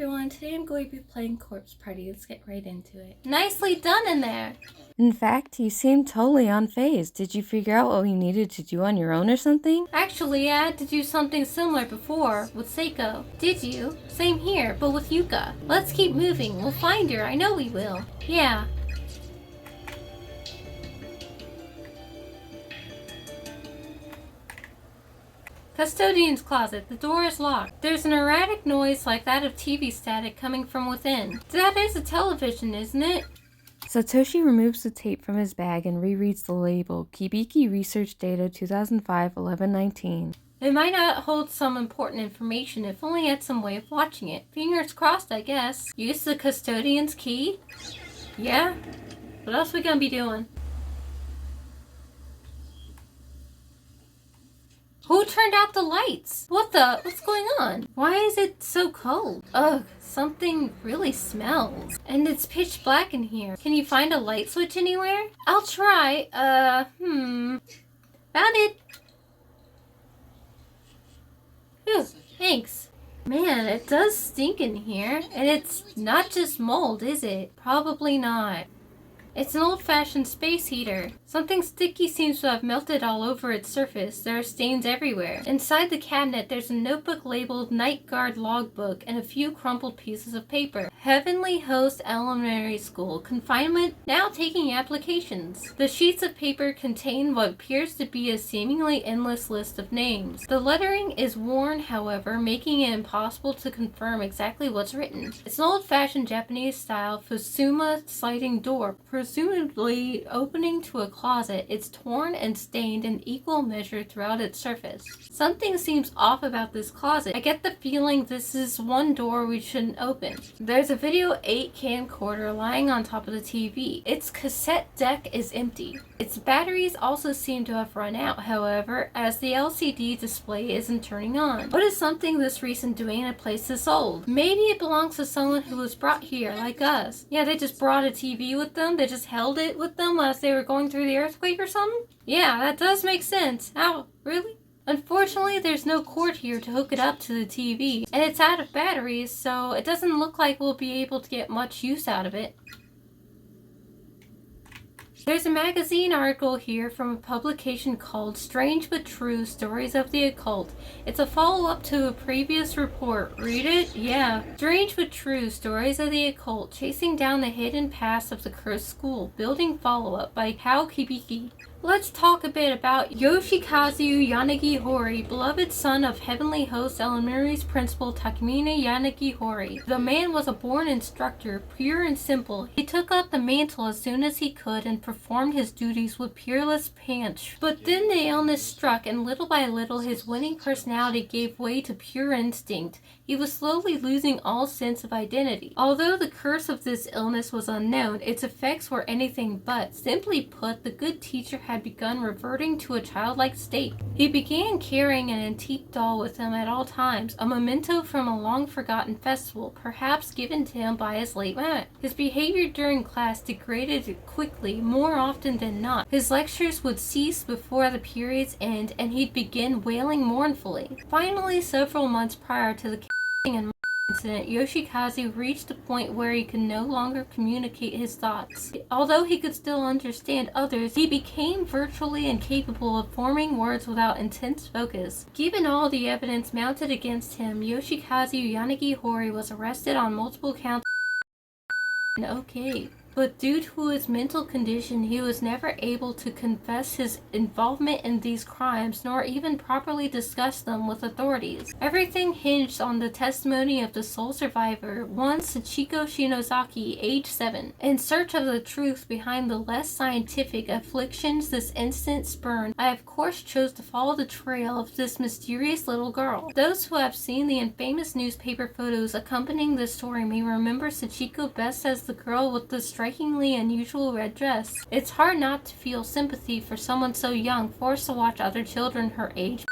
everyone, today I'm going to be playing Corpse Party. Let's get right into it. Nicely done in there! In fact, you seemed totally unfazed. Did you figure out what you needed to do on your own or something? Actually, I had to do something similar before with Seiko. Did you? Same here, but with Yuka. Let's keep moving. We'll find her. I know we will. Yeah. Custodian's closet. The door is locked. There's an erratic noise like that of TV static coming from within. That is a television, isn't it? Satoshi removes the tape from his bag and rereads the label, Kibiki Research Data 2005-11-19. It might not hold some important information if only had some way of watching it. Fingers crossed, I guess. Use the custodian's key? Yeah? What else we gonna be doing? Who turned out the lights? What's going on? Why is it so cold? Ugh, something really smells. And it's pitch black in here. Can you find a light switch anywhere? I'll try. Found it. Phew, thanks. Man, it does stink in here. And it's not just mold, is it? Probably not. It's an old-fashioned space heater. Something sticky seems to have melted all over its surface. There are stains everywhere. Inside the cabinet, there's a notebook labeled Night Guard Logbook and a few crumpled pieces of paper. Heavenly Host Elementary School. Confinement now taking applications. The sheets of paper contain what appears to be a seemingly endless list of names. The lettering is worn, however, making it impossible to confirm exactly what's written. It's an old-fashioned Japanese-style Fusuma sliding door, presumably opening to a closet. It's torn and stained in equal measure throughout its surface. Something seems off about this closet. I get the feeling this is one door we shouldn't open. There's a video 8 camcorder lying on top of the TV. Its cassette deck is empty. Its batteries also seem to have run out, however, as the LCD display isn't turning on. What is something this recent doing in a place this old? Maybe it belongs to someone who was brought here, like us. Yeah, they just brought a TV with them. They just held it with them as they were going through the earthquake or something? Yeah, that does make sense. Ow, really? Unfortunately, there's no cord here to hook it up to the TV, and it's out of batteries, so it doesn't look like we'll be able to get much use out of it. There's a magazine article here from a publication called Strange But True Stories of the Occult. It's a follow-up to a previous report. Read it? Yeah. Strange But True Stories of the Occult, Chasing Down the Hidden Past of the Cursed School, Building Follow-Up by Kao Kibiki. Let's talk a bit about Yoshikazu Yanagihori, beloved son of Heavenly Host Elementary's principal Takemine Yanagihori. The man was a born instructor, pure and simple. He took up the mantle as soon as he could and performed his duties with peerless punch. But then the illness struck, and little by little his winning personality gave way to pure instinct. He was slowly losing all sense of identity. Although the curse of this illness was unknown, its effects were anything but. Simply put, the good teacher had begun reverting to a childlike state. He began carrying an antique doll with him at all times, a memento from a long-forgotten festival, perhaps given to him by his late aunt. His behavior during class degraded quickly, more often than not. His lectures would cease before the period's end, and he'd begin wailing mournfully. Finally, several months prior to the and incident, Yoshikazu reached a point where he could no longer communicate his thoughts. Although he could still understand others, he became virtually incapable of forming words without intense focus. Given all the evidence mounted against him, Yoshikazu Yanagihori was arrested on multiple counts. But due to his mental condition, he was never able to confess his involvement in these crimes, nor even properly discuss them with authorities. Everything hinged on the testimony of the sole survivor, one Sachiko Shinozaki, age 7. In search of the truth behind the less scientific afflictions this incident spurned, I of course chose to follow the trail of this mysterious little girl. Those who have seen the infamous newspaper photos accompanying this story may remember Sachiko best as the girl with the strikingly unusual red dress. It's hard not to feel sympathy for someone so young, forced to watch other children her age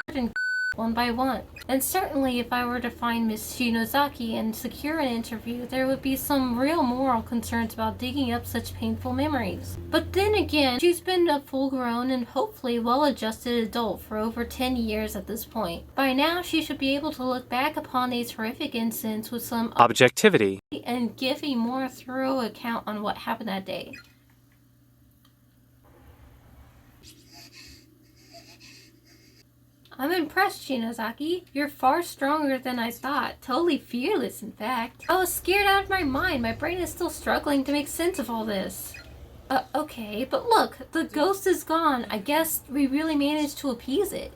and one by one. And certainly if I were to find Miss Shinozaki and secure an interview, there would be some real moral concerns about digging up such painful memories. But then again, she's been a full-grown and hopefully well-adjusted adult for over 10 years at this point. By now, she should be able to look back upon these horrific incidents with some objectivity and give a more thorough account on what happened that day. I'm impressed, Shinozaki. You're far stronger than I thought. Totally fearless, in fact. I was scared out of my mind. My brain is still struggling to make sense of all this. Okay, but look, the ghost is gone. I guess we really managed to appease it.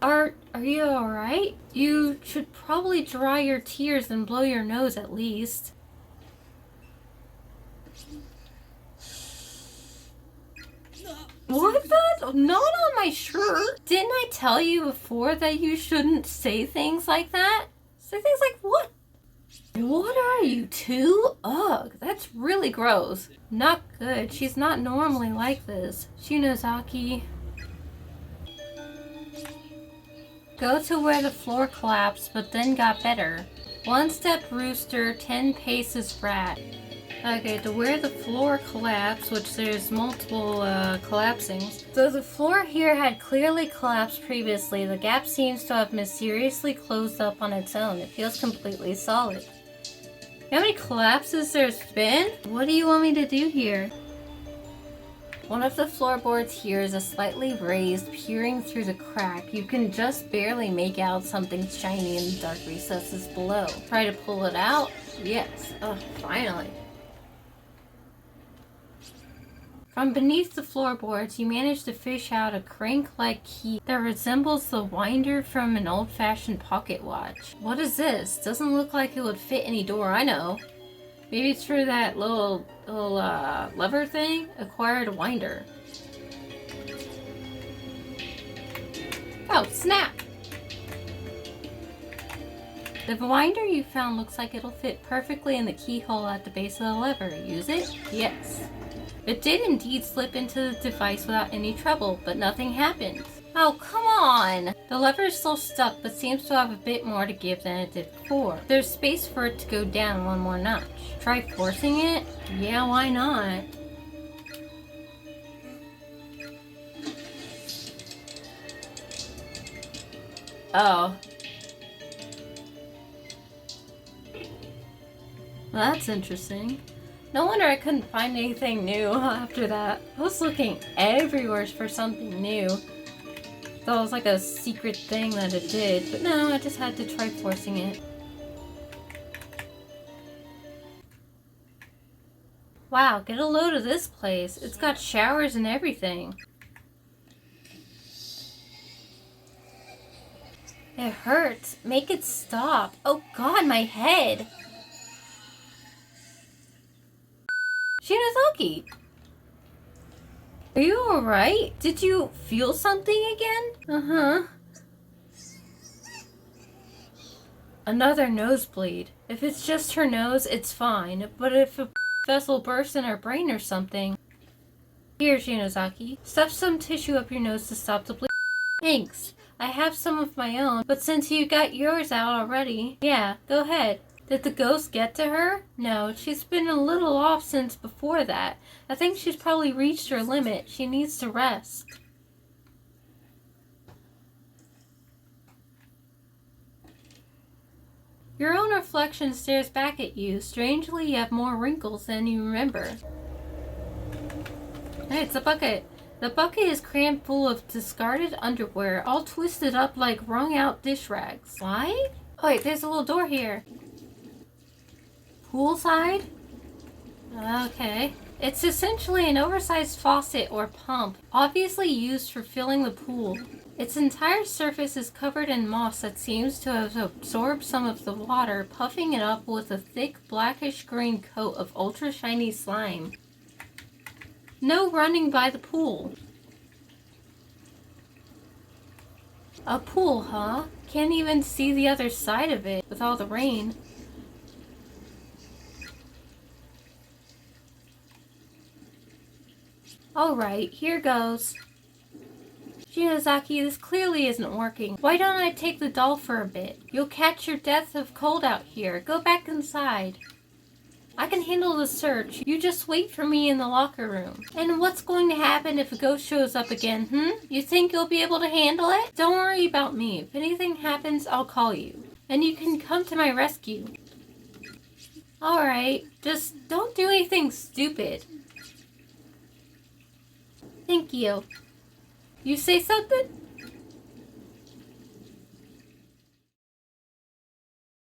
Are you alright? You should probably dry your tears and blow your nose at least. What the? Not on my shirt. Didn't I tell you before that you shouldn't say things like that? Say things like what? What are you, two? Ugh, that's really gross. Not good. She's not normally like this. Shinozaki. Go to where the floor collapsed, but then got better. 1 step rooster, 10 paces rat. Okay, to where the floor collapsed, which there's multiple collapsings. Though the floor here had clearly collapsed previously, the gap seems to have mysteriously closed up on its own. It feels completely solid. You know how many collapses there's been? What do you want me to do here? One of the floorboards here is a slightly raised, peering through the crack. You can just barely make out something shiny in the dark recesses below. Try to pull it out? Yes. Oh, finally. From beneath the floorboards, you manage to fish out a crank-like key that resembles the winder from an old-fashioned pocket watch. What is this? Doesn't look like it would fit any door I know. Maybe it's for that little lever thing? Acquired a winder. Oh, snap! The winder you found looks like it'll fit perfectly in the keyhole at the base of the lever. Use it? Yes. It did indeed slip into the device without any trouble, but nothing happened. Oh, come on! The lever is still stuck, but seems to have a bit more to give than it did before. There's space for it to go down one more notch. Try forcing it? Yeah, why not? Oh. Well, that's interesting. No wonder I couldn't find anything new after that. I was looking everywhere for something new. Thought it was like a secret thing that it did, but no, I just had to try forcing it. Wow, get a load of this place. It's got showers and everything. It hurts. Make it stop. Oh god, my head! Shinozaki! Are you alright? Did you feel something again? Uh-huh. Another nosebleed. If it's just her nose, it's fine. But if a vessel bursts in her brain or something... Here, Shinozaki. Stuff some tissue up your nose to stop the bleeding. Thanks. I have some of my own, but since you got yours out already... Yeah, go ahead. Did the ghost get to her? No, she's been a little off since before that. I think she's probably reached her limit. She needs to rest. Your own reflection stares back at you. Strangely, you have more wrinkles than you remember. Hey, it's a bucket. The bucket is crammed full of discarded underwear, all twisted up like wrung-out dish rags. Why? Oh wait, there's a little door here. Poolside? Okay. It's essentially an oversized faucet or pump, obviously used for filling the pool. Its entire surface is covered in moss that seems to have absorbed some of the water, puffing it up with a thick blackish-green coat of ultra-shiny slime. No running by the pool. A pool, huh? Can't even see the other side of it with all the rain. Alright, here goes. Shinozaki, this clearly isn't working. Why don't I take the doll for a bit? You'll catch your death of cold out here. Go back inside. I can handle the search. You just wait for me in the locker room. And what's going to happen if a ghost shows up again, You think you'll be able to handle it? Don't worry about me. If anything happens, I'll call you. And you can come to my rescue. Alright, just don't do anything stupid. Thank you. You say something?